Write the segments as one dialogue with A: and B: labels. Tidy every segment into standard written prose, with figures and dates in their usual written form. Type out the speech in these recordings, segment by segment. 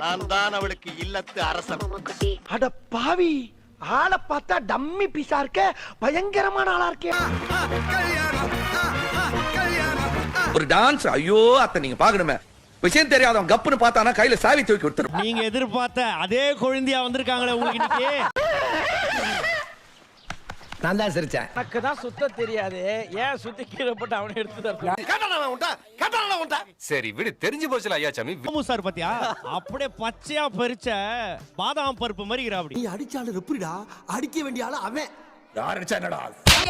A: நான் தான் அவளுக்கு இல்லத்து அரசன்.
B: அட பாவி, ஆளை பார்த்தா டம்மி பீஸா இருக்க, பயங்கரமான ஆளா இருக்கே.
C: ஒரு டான்ஸ், ஐயோ அத்தை நீங்க பாக்கணுமே, விஷயம் தெரியாதவன் கப்புன்னு பார்த்தானா கையில சாவி தூக்கி கொடுத்துரும்.
D: நீங்க எதிர்பார்த்த அதே குழந்தையா வந்திருக்காங்களே உங்களுக்கு இன்னைக்கு.
B: நான் தான் சிரிச்சேன்.
E: எனக்கு தான் சுத்த தெரியாது, ஏன் சுத்தி கீழே போட்டு அவனை எடுத்து தரலாம்.
F: சரி விடு, தெரிஞ்சு போச்சுல ஐயா சாமி.
D: சார் பாத்தியா, அப்படியே பச்சையா பறிச்ச பாதாம் பருப்பு மாதிரி அப்படி.
B: நீ அடிச்சாலும் எப்படிடா, அடிக்க வேண்டிய ஆளு அவன்.
C: யார் அடிச்சா என்னடா?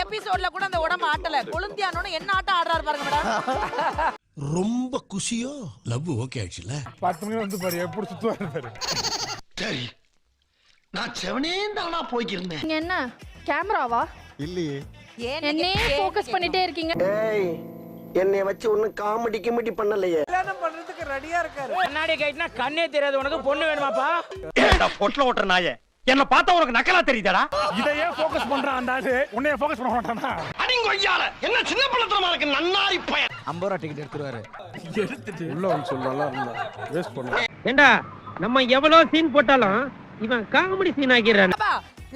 G: எபிசோட்ல கூட அந்த உடம்பு ஆட்டல, கொளுந்தியானோன்னு என்ன ஆட்டம் ஆடுறாரு பாருங்க மேடம்.
B: ரொம்ப குஷியோ? லவ் ஓகே ஆயிடுச்சுல.
H: 10 மணி வந்து பாரு எப்படி சுத்துவாரு பாரு.
B: சரி, நான் செவனே தானா போய்க்கிருந்தேன்.
I: நீங்க என்ன கேமராவா?
H: இல்லையே.
I: என்னே ஃபோக்கஸ் பண்ணிட்டே இருக்கீங்க.
B: ஏய், என்னைய வச்சு ஒண்ணும் காமெடி கிமெடி பண்ணலையே.
E: கல்யாணம் பண்றதுக்கு ரெடியா இருக்காரு. கண்ணாடி கைட்னா கண்ணே தெரியாது உனக்கு, பொண்ணு வேணுமாப்பா?
D: ஏடா பொட்ல ஓட்டற நாயே, என்ன பார்த்தா உனக்கு நக்கலா தெரியுதாடா?
H: இதையே ஃபோக்கஸ் பண்றான் அந்த ஆளு, உன்னைய ஃபோக்கஸ் பண்ண மாட்டானா?
B: அடிங்கொய்யால என்ன சின்ன பிள்ளைத்தனமா இருக்கு, நன்னாரி பையன்.
E: 50 ரூபா டிக்கெட் எடுத்துருவாரு.
H: எடுத்துட்டு உள்ள வந்து சொல்லலாம், வேஸ்ட் பண்ணலாம்.
E: ஏண்டா நம்ம எவ்வளவு சீன் போட்டாலும் இவன் காமெடி சீன் ஆகிடுறான்.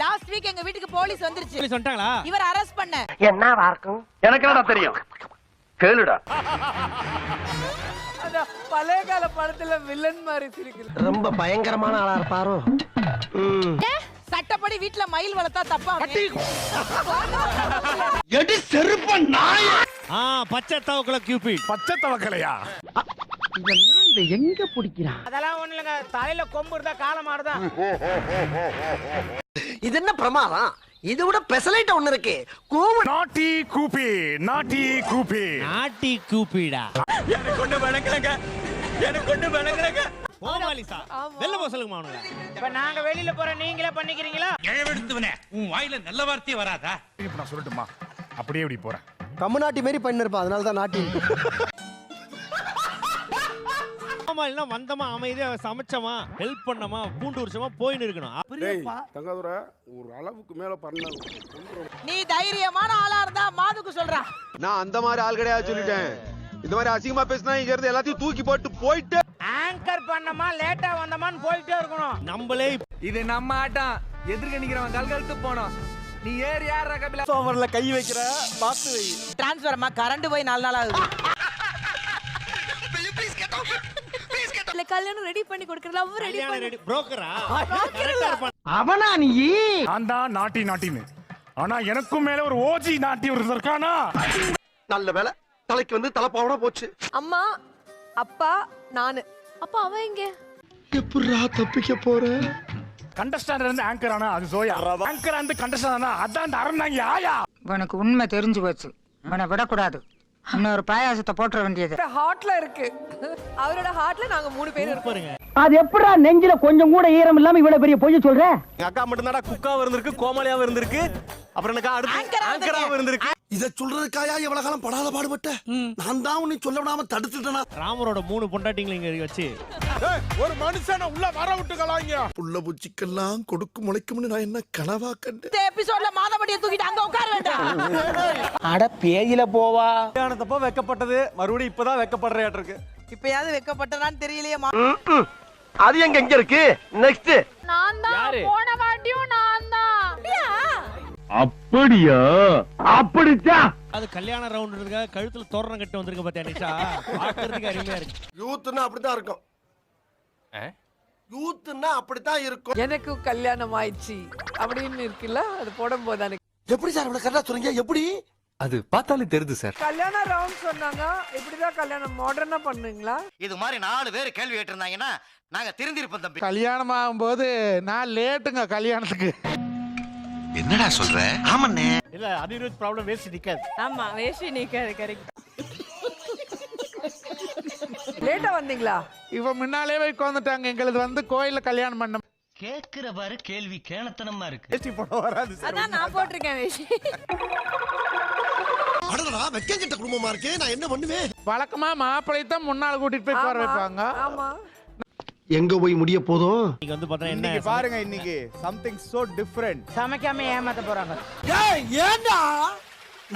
G: லாஸ்ட் வீக் எங்க வீட்டுக்கு போலீஸ் வந்துருச்சு.
D: போலீஸ் வந்துட்டாங்களா?
G: இவர் அரெஸ்ட் பண்ண.
B: என்னவா இருக்கும்?
C: எனக்கு என்னடா தெரியும், கேளுடா.
E: அத பழைய கால படத்துல வில்லன் மாதிரி சிரிக்குது.
B: ரொம்ப பயங்கரமான ஆளா இருப்பாரோ?
G: சட்டப்படி வீட்ல மயில் வளர்த்தா தப்பா?
B: எடி செருப்ப நாய.
D: பச்சை தவக்கல கியூபிட்.
H: பச்சை தவக்கலையா?
B: இதெல்லாம் இத எங்க பிடிக்கிறான்?
E: அதெல்லாம் ஒண்ணு இல்லங்க, தலையில கொம்பு இருந்தா காலம் ஆடுதான்.
B: இது என்ன பிரமாதம்? இது விட பெசலைட் ஒண்ணு இருக்கு.
H: நாட்டி கூப்பி, நாட்டி கூப்பி.
D: நாட்டி கூப்பிடா. எனக்கு கொண்டு வணக்கங்க, எனக்கு கொண்டு வணக்கங்க. போவாலி சார், வெல்ல போ சொல்லுங்க மாவனுங்க.
E: இப்ப நாங்க வெளியில போற நீங்களே பண்ணிக்கிறீங்களா?
D: எழவெடுத்துவனே, உன் வாயில நல்ல வார்த்தை வராதா?
H: இப்ப நான் சொல்லட்டுமா, அப்படியே இப்படி போறேன்.
B: தமிழ்நாட்டி மாதிரி பண்ணிருப்பான், அதனால தான் நாட்டி.
D: இல்ல வந்தமா அமைதியா சமைச்சமா ஹெல்ப் பண்ணமா பூண்டு உரிச்சமா போயின்னு இருக்கணும்.
H: தங்கதுரை ஒரு அளவுக்கு மேல பண்ண.
G: நீ தைரியமான ஆளா இருந்தா மாதுக்கு சொல்றா.
F: நான் அந்த மாதிரி ஆள் கிடையாது சொல்லிட்டேன். இந்த மாதிரி அசிங்கமா பேசினா இங்க இருந்து எல்லாத்தையும் தூக்கி போட்டு போயிட்டு
E: ஆங்கர் பண்ணமா லேட்டா வந்தமான்னு போயிட்டே இருக்கணும்.
D: நம்மளே
E: இது நம்ம ஆட்டம், எதிர்க்க நிக்கிறவன் கல்கழுத்து போனோம். நீ ஏர் யார் ரகபில
B: சோவர்ல கை வைக்கிற, பாத்து வை.
G: டிரான்ஸ்ஃபர்மா கரண்ட் போய் 4 நாள் ஆகுது. கல்யாணம் ரெடி பண்ணி கொடுக்கறல, அவ ரெடி பண்ணி
D: புரோக்கரா?
B: அவனா நீ?
H: நான் தான் நாட்டி நாட்டின்னு. ஆனா எனக்கும் மேல ஒரு ஓஜி நாட்டி ஒரு இருக்கானா?
B: நல்ல வேலை, தலைக்கு வந்து தலைப்பாவனா போச்சு.
G: அம்மா, அப்பா, நானு. அப்பா அவ எங்க?
B: எப்படிடா தப்பிக்க போற?
H: கண்டஸ்டாண்டர் இருந்து ஆங்கர் ஆனா அது சோயா, ஆங்கர் இருந்து கண்டஸ்டாண்டர் ஆனா அதான் அரந்தாங்க ஆயா.
J: உனக்கு உண்மை தெரிஞ்சு போச்சு, உன்னை விடக்கூடாது. இன்னொரு பாயாசத்தை போட்டுற வேண்டியது.
G: ஹார்ட்ல இருக்கு, அவரோட ஹார்ட்ல நாங்க 3 பேர் இருக்கோம்.
B: அது எப்படா நெஞ்சில கொஞ்சம் கூட ஈரம் இல்லாம இவ்வளவு பெரிய பொய் சொல்ற?
A: எங்க அக்கா மட்டும் தான்டா குக்காவ இருந்திருக்கு, கோமாளியாவ இருந்திருக்கு, அப்புறம் எனக்கு அடுத்து ஆங்கராவ இருந்திருக்கு.
B: இத சொல்றதுக்காயா எவ்வளவு காலம் படாத பாடுபட்ட? நான் தான் உன்னை சொல்ல விடாம தடுத்துட்டேனா?
D: ராமரோட 3 பொண்டாட்டிங்களை இங்க வச்சு
H: ஒரு மனுஷனை உள்ள வர விட்டுக்கலாங்க.
B: புள்ள பூச்சிக்கெல்லாம் கொடுக்கும் முளைக்கும்னு நான் என்ன கனவா கண்டேன்?
G: இந்த எபிசோட்ல மாதவடியை தூக்கிட்டு அங்க உட்கார வேண்டாம்.
E: அட பேயில போவா.
A: கல்யாணத்தப்ப வெக்கப்பட்டது, மறுபடியும் இப்பதான் வெக்கப்படுறேன் இருக்கு.
G: இப்பயாவது வெக்கப்பட்டனான்னு தெரியலையே.
B: அது எங்க இருக்கு? நெக்ஸ்ட்
I: நான் தான், போன வாட்டியும் நான் தான்.
B: அப்படியா? அப்படிச்சா?
D: அது கல்யாண ரவுண்டுக்காக கழுத்துல தோரணம் கட்டி வந்திருக்க பாத்தியா நிஷா? பாக்குறதுக்கு அருமையா இருக்கு.
B: யூத்னா அப்படிதான் இருக்கும். யூத்னா அப்படிதான் இருக்கும்.
G: எனக்கு கல்யாணம் ஆயிடுச்சு அப்படின்னு இருக்குல்ல, அது போடும்போது எனக்கு.
B: எப்படி சார் இவ்வளவு கரெக்டா சொல்றீங்க? எப்படி?
F: அது பார்த்தாலே தெரியுது சார்.
G: கல்யாண ரவுண்ட் சொன்னாங்க, இப்படிதான் கல்யாணம் மாடர்னா பண்ணுவீங்களா?
A: இது மாதிரி 4 பேர் கேள்வி கேட்டிருந்தாங்கன்னா நாங்க திருந்திருப்போம் தம்பி.
H: கல்யாணம் ஆகும்போது நான் லேட்டுங்க கல்யாணத்துக்கு.
F: என்னடா சொல்ற?
B: ஆமாண்ணே.
D: இல்ல அனிருத் ப்ராப்ளம் வேஸ்ட் நிக்காது.
G: ஆமா, வேஷி நிக்காது. கரெக்ட். லேட்டா வந்தீங்களா?
H: இவ முன்னாலே உட்கார்ந்துட்டாங்க. எங்களுக்கு வந்து கோயில்ல கல்யாணம் பண்ண.
A: கேக்குற பாரு கேள்வி கேணத்தனமா இருக்கு.
H: வேஷ்டி போட வராது.
G: அதான் நான் போட்டிருக்கேன் வேஷி.
B: அடடா, வெக்கங்கிட்ட குடும்பமா இருக்கே, நான் என்ன பண்ணுவேன்?
H: வழக்கமா மாப்பிள்ளை தான் முன்னால கூட்டிட்டு போய் உட்கார வைப்பாங்க.
G: ஆமா.
B: எங்க போய் முடிய போதும்?
D: நீங்க வந்து பார்த்தா என்ன
H: பாருங்க, இன்னைக்கு something so different.
E: சமைக்காம ஏமாத்த போறாங்க.
B: ஏய், ஏண்டா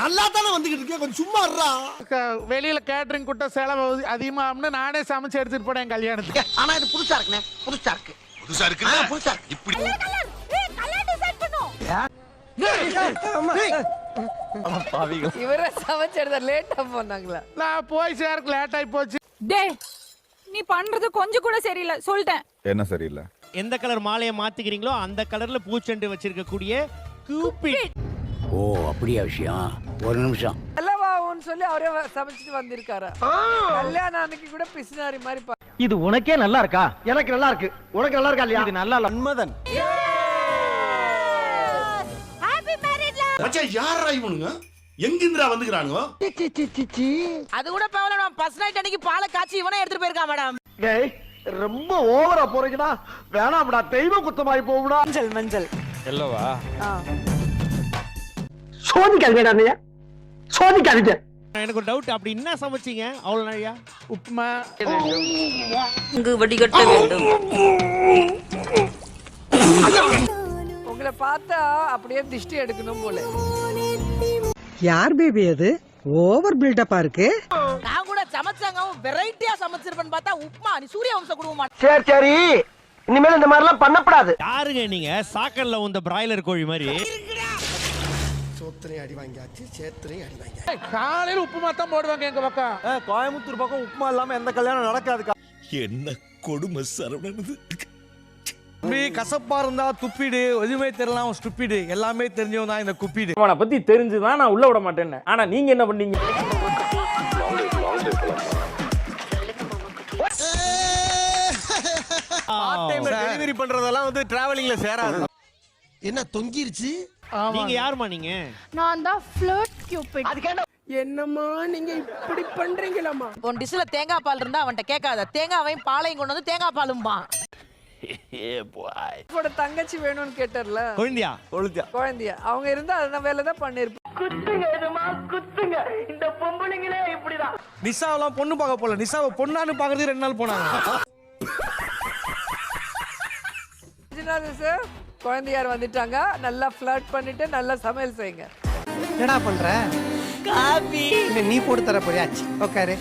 B: நல்லா தானே வந்துகிட்டு இருக்கேன், கொஞ்சம் சும்மா இருடா.
H: வெளியில கேட்டரிங் கூட்ட செலவு அதிகமாகும்னு நானே சமைச்சு எடுத்துட்டு போனேன் கல்யாணத்துக்கு.
B: ஆனா இது புதுசா இருக்குண்ணே, புதுசா இருக்கு. புதுசா இருக்கு, புதுசா இருக்கு. இப்படி
G: கலர் டிசைன் பண்ணும்.
A: பாவிகள்.
G: இவரே சமைச்சு எடுத்த லேட்டா போனாங்களா?
H: நான் போய் சேருக்கு லேட் ஆகி போச்சு.
I: டேய் நீ பண்றது கொஞ்சம் கூட சரியில்லை சொல்லிட்டேன்.
F: என்ன சரியில்லை?
D: எந்த கலர் மாலையை மாத்திக்கிறீங்களோ அந்த கலர்ல பூச்செண்டு வச்சிருக்க கூடிய கூப்பிட்.
E: ஓ அப்படியா விஷயம்? ஒரு நிமிஷம்.
G: நல்லவான்னு சொல்லி அவரே சமைச்சிட்டு வந்திருக்காரு. கல்யாணம் அன்னைக்கு கூட பிசினாரி மாதிரி
B: இது உனக்கே நல்லா இருக்கா? எனக்கு நல்லா இருக்கு. உனக்கு நல்லா இருக்கா இல்லையா?
A: இது நல்லா லன்மதன்.
G: Happy marriage love.
B: மச்சான் யாரா இவனுங்க? எங்கிந்திரா வந்துக்கறானுங்க?
G: அது கூட பரவாயில்ல, நான் ஃபர்ஸ்ட் நைட் அன்னைக்கு பாலை காய்ச்சி இவனே எடுத்துட்டு போயிருக்கான் மேடம்.
B: டேய் ரொம்ப ஓவரா போறீங்கடா. வேணாம்டா, தெய்வ குத்தமாயி போகுடா.
G: மஞ்சள் மஞ்சள்
A: எல்லவா?
B: சோதிக்காதீங்கடா நீ. சோதிக்காதீங்க.
D: எனக்கு ஒரு டவுட், அப்படி என்ன சமைச்சீங்க அவ்வளவு நிறையா?
H: உப்புமா
G: வடிகட்ட வேண்டும். உங்களை பார்த்தா அப்படியே திஷ்டி எடுக்கணும் போல.
J: யார் பேபி அது? ஓவர் பில்டப்பா இருக்கு.
G: நான் கூட சமைச்சாங்க வெரைட்டியா சமைச்சிருப்பேன்னு பார்த்தா உப்புமா. நீ சூரிய வம்ச குடும்பமா?
B: சரி சரி, இனிமேல் இந்த மாதிரி எல்லாம் பண்ணப்படாது.
D: யாருங்க நீங்க? சாக்கர்ல உந்த பிராய்லர் கோழி மாதிரி.
B: சோத்திரையும் அடி வாங்கியாச்சு, சேத்திரையும் அடி வாங்கியாச்சு.
H: காலையில உப்புமா தான் போடுவாங்க எங்க பக்கம்.
A: கோயம்புத்தூர் பக்கம் உப்புமா இல்லாம எந்த கல்யாணம் நடக்காதுக்கா.
E: என்ன கொடுமை சரவணனது.
A: கசப்பா இருந்தா துப்பிடு, எதுவுமே தெரியலாம் ஸ்டூபிடு, எல்லாமே தெரிஞ்சவன் தான் இந்த குப்பிடு.
E: அவனை பத்தி தெரிஞ்சுதான் நான் உள்ள விட மாட்டேன்னு. ஆனா நீங்க என்ன பண்ணீங்க?
A: பார்ட் டைம்ல டெலிவரி பண்றதெல்லாம் வந்து டிராவலிங்ல சேராது.
B: என்ன தொங்கிருச்சு?
D: நீங்க யாருமா நீங்க?
I: நான் தான் ஃப்ளர்ட் கியூபிட்.
B: என்னம்மா நீங்க இப்படி பண்றீங்களாமா?
G: உன் டிஷ்ல தேங்காய் பால் இருந்தா அவன்கிட்ட கேட்காத. தேங்காவையும் பாலையும் கொண்டு வந்து தேங்காய் பாலும்பா. இப்போட தங்கச்சி வேணும்னு கேட்டார்ல,
D: குழந்தையா?
G: குழந்தையா அவங்க இருந்தா அந்த வேலை தான் பண்ணிருப்போம். குத்துங்க எதுமா குத்துங்க. இந்த பொம்பளைங்களே இப்படிதான்.
A: நிஷாவெல்லாம் பொண்ணு பார்க்க போல, நிஷாவை பொண்ணான்னு பாக்குறதுக்கு 2 நாள் போனாங்க.
G: சார் குழந்தையார் வந்துட்டாங்க, நல்லா ஃபிளர்ட் பண்ணிட்டு நல்லா சமையல் செய்யுங்க.
B: என்னடா பண்ற? காபி நீ போட்டு தர போறியாச்சு. உட்காரு.